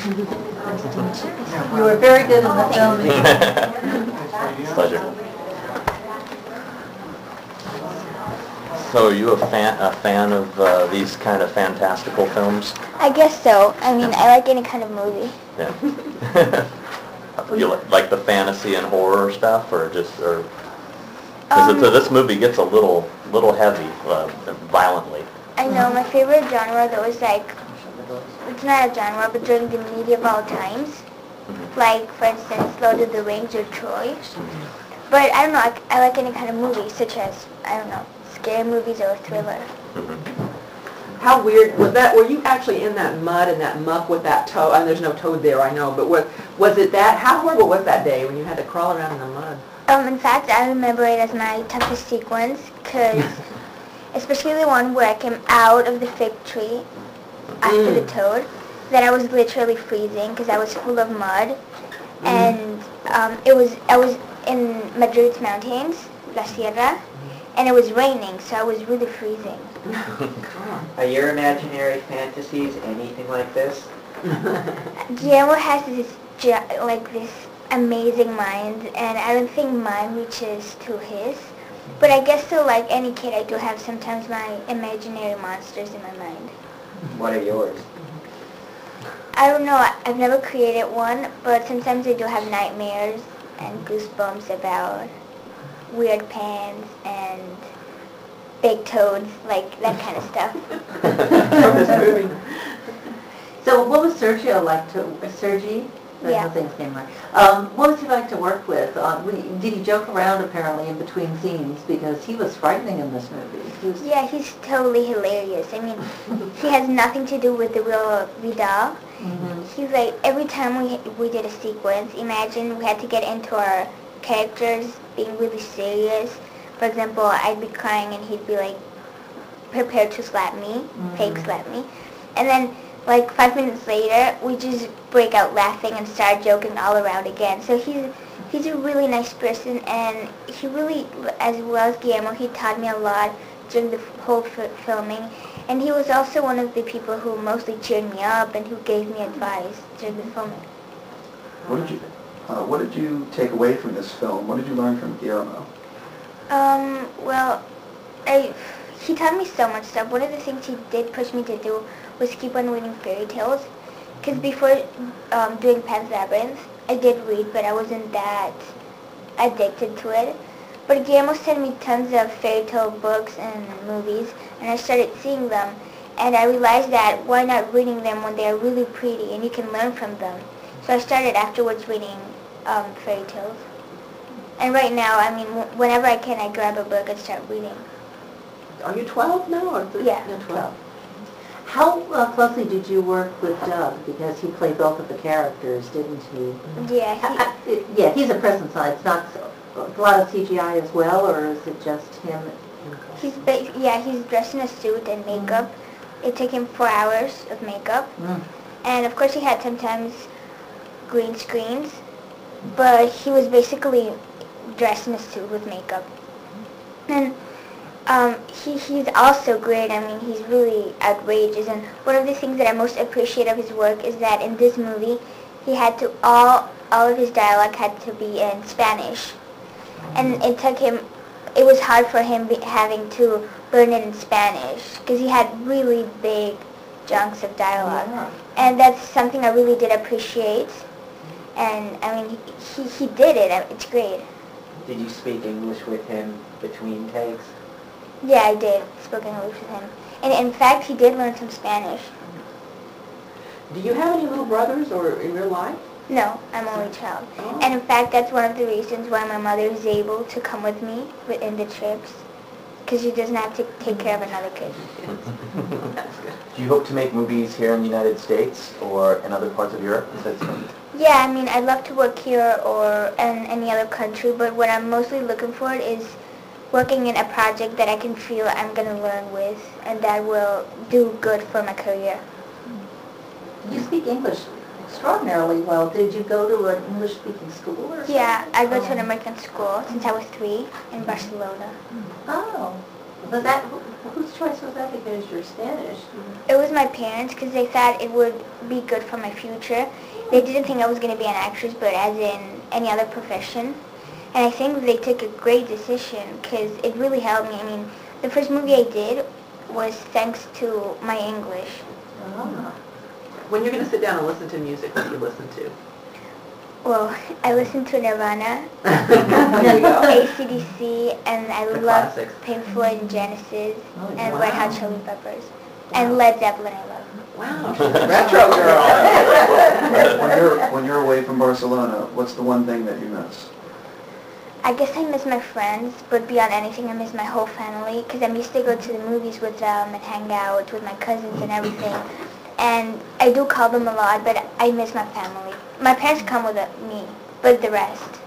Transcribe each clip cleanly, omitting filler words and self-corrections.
You were very good in the filming. Pleasure. So are you a fan of these kind of fantastical films? I guess so. I mean, I like any kind of movie. Yeah. You like the fantasy and horror stuff, or just, or because this movie gets a little heavy, violently. I know my favorite genre though is like, it's not a genre, but during the medieval times, like for instance, Lord of the Rings or Troy. But I don't know. I like any kind of movie, such as, I don't know, scary movies or a thriller. How weird was that? Were you actually in that mud and that muck with that toad? And there's no toad there, I know, but was it that? How horrible was that day when you had to crawl around in the mud? In fact, I remember it as my toughest sequence, because especially the one where I came out of the fig tree after the toad, that I was literally freezing because I was full of mud, and I was in Madrid's mountains, La Sierra, and it was raining, so I was really freezing. Are your imaginary fantasies anything like this? Guillermo has this amazing mind, and I don't think mine reaches to his. But I guess so, like any kid, I do have sometimes my imaginary monsters in my mind. What are yours? I don't know. I've never created one, but sometimes I do have nightmares and goosebumps about weird pants and big toads, like that kind of stuff. So what was Sergio like to, Sergi? Yeah. His name right. What was he like to work with? Did he joke around apparently in between scenes? Because he was frightening in this movie. Yeah, he's totally hilarious. I mean, he has nothing to do with the real Vidal. He's like, every time we did a sequence, imagine we had to get into our characters being really serious. For example, I'd be crying and he'd be like, prepared to slap me, fake slap me. And then like 5 minutes later, we just break out laughing and start joking all around again. So he's a really nice person, and he really, as well as Guillermo, he taught me a lot during the whole filming. And he was also one of the people who mostly cheered me up and who gave me advice during the filming. What did you take away from this film? What did you learn from Guillermo? Well, he taught me so much stuff. One of the things he did push me to do was keep on reading fairy tales. Because before doing Pan's Labyrinth, I did read, but I wasn't that addicted to it. But Guillermo sent me tons of fairy tale books and movies, and I started seeing them. And I realized that why not reading them when they are really pretty and you can learn from them. So I started afterwards reading fairy tales. And right now, I mean, whenever I can, I grab a book and start reading. Are you 12 now? Or Yeah, no, 12. How closely did you work with Doug? Because he played both of the characters, didn't he? Yeah. Yeah, he's a present side. It's not a lot of CGI as well, or is it just him? He's dressed in a suit and makeup. It took him 4 hours of makeup. And of course he had sometimes green screens, but he was basically dressed in a suit with makeup. And he's also great. I mean, he's really outrageous. And one of the things that I most appreciate of his work is that in this movie, he had to, all of his dialogue had to be in Spanish. And it was hard for him having to learn it in Spanish, because he had really big chunks of dialogue. Yeah. And that's something I really did appreciate. And, I mean, he did it. It's great. Did you speak English with him between takes? Yeah, I did. Spoke English with him. And in fact, he did learn some Spanish. Do you have any little brothers or in real life? No, I'm only child. Oh. And in fact, that's one of the reasons why my mother is able to come with me in the trips, because she doesn't have to take care of another kid. Do you hope to make movies here in the United States or in other parts of Europe? Yeah, I mean, I'd love to work here or in any other country, but what I'm mostly looking for is working in a project that I can feel I'm going to learn with and that will do good for my career. You speak English extraordinarily well. Did you go to an English-speaking school or something? Yeah, I go to an American school since I was 3 in Barcelona. Oh. Whose choice was that? Because you're Spanish. It was my parents because they thought it would be good for my future. They didn't think I was going to be an actress, but as in any other profession. And I think they took a great decision because it really helped me. I mean, the first movie I did was thanks to my English. Ah. When you're going to sit down and listen to music, what do you listen to? Well, I listen to Nirvana, There you go. AC/DC, and I The love classics. Pink Floyd and Genesis, Oh, and wow. Red Hot Chili Peppers, and Led Zeppelin I love. Wow, she's a retro girl. When you're away from Barcelona, what's the one thing that you miss? I guess I miss my friends, but beyond anything, I miss my whole family, because I used to go to the movies with them and hang out with my cousins and everything. And I do call them a lot, but I miss my family. My parents come with me, but the rest.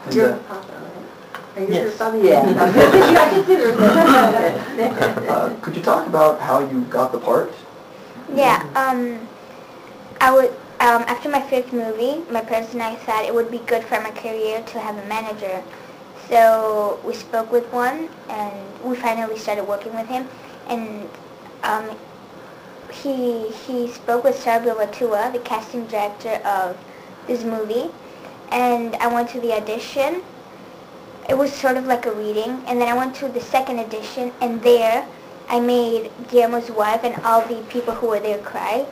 And, Your papa, right? Are you your Yes. father? Yeah. I consider that. could you talk about how you got the part? Yeah, I would, after my fifth movie, my parents and I thought it would be good for my career to have a manager. So we spoke with one, and we finally started working with him. And he spoke with Sarabia Latua, the casting director of this movie, and I went to the audition. It was sort of like a reading, and then I went to the second audition, and there I made Guillermo's wife and all the people who were there cry.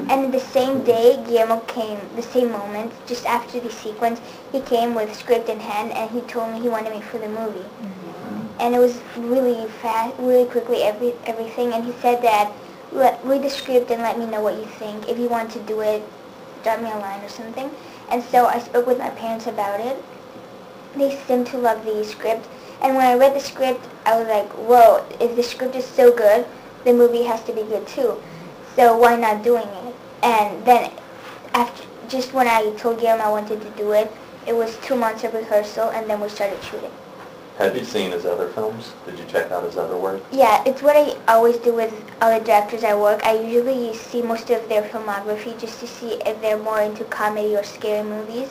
And the same day, Guillermo came, the same moment, just after the sequence, he came with script in hand, and he told me he wanted me for the movie. And it was really fast, really quickly, everything, and he said that, read the script and let me know what you think. If you want to do it, drop me a line or something. And so I spoke with my parents about it. They seemed to love the script. And when I read the script, I was like, whoa, if the script is so good, the movie has to be good too. So why not doing it? And then, after, just when I told Guillermo I wanted to do it, it was 2 months of rehearsal, and then we started shooting. Have you seen his other films? Did you check out his other work? Yeah, it's what I always do with other directors I work. I usually see most of their filmography just to see if they're more into comedy or scary movies.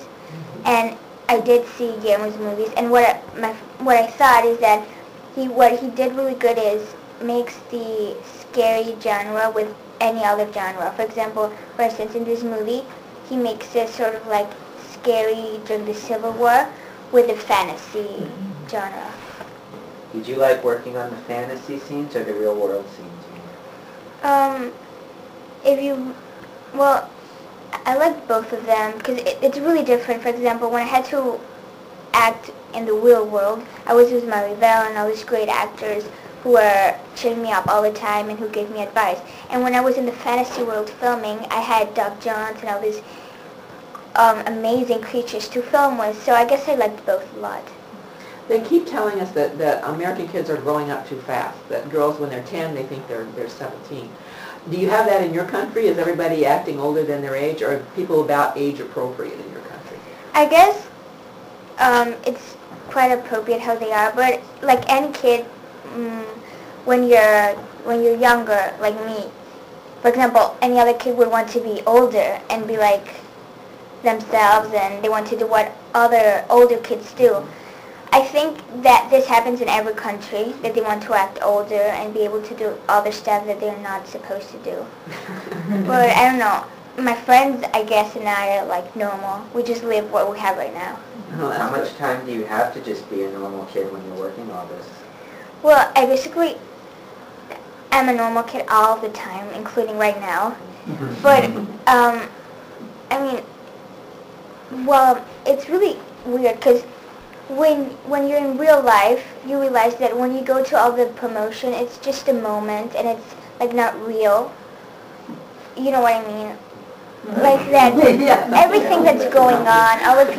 And I did see Guillermo's movies, and what I thought is that what he did really good is makes the scary genre with any other genre. For example, for instance, in this movie, he makes it sort of like scary during the Civil War with the fantasy genre. Did you like working on the fantasy scenes or the real world scenes? Well, I like both of them because it's really different. For example, when I had to act in the real world, I was with Maribel and all these great actors who were cheering me up all the time and who gave me advice. And when I was in the fantasy world filming, I had Doc Jones and all these amazing creatures to film with, so I guess I liked both a lot. They keep telling us that American kids are growing up too fast, that girls when they're 10, they think they're 17. Do you have that in your country? Is everybody acting older than their age, or are people about age appropriate in your country? I guess it's quite appropriate how they are, but like any kid, when you're younger, like me, for example, any other kid would want to be older and be like themselves, and they want to do what other older kids do. I think that this happens in every country, that they want to act older and be able to do other stuff that they're not supposed to do. But I don't know. My friends, I guess, and I are like normal. We just live what we have right now. Oh, that's How much good. time do you have to just be a normal kid when you're working all this? Well, I basically am a normal kid all the time, including right now. But, I mean, well, it's really weird because when you're in real life, you realize that when you go to all the promotion, it's just a moment and it's like not real. You know what I mean? Like that, everything that's going on, all the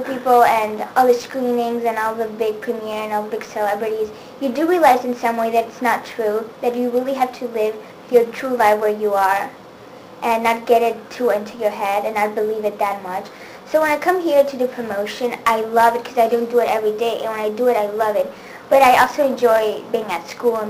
people and all the screenings and all the big premiere and all the big celebrities, you do realize in some way that it's not true, that you really have to live your true life where you are and not get it too into your head and not believe it that much. So when I come here to do promotion, I love it because I don't do it every day, and when I do it, I love it. But I also enjoy being at school and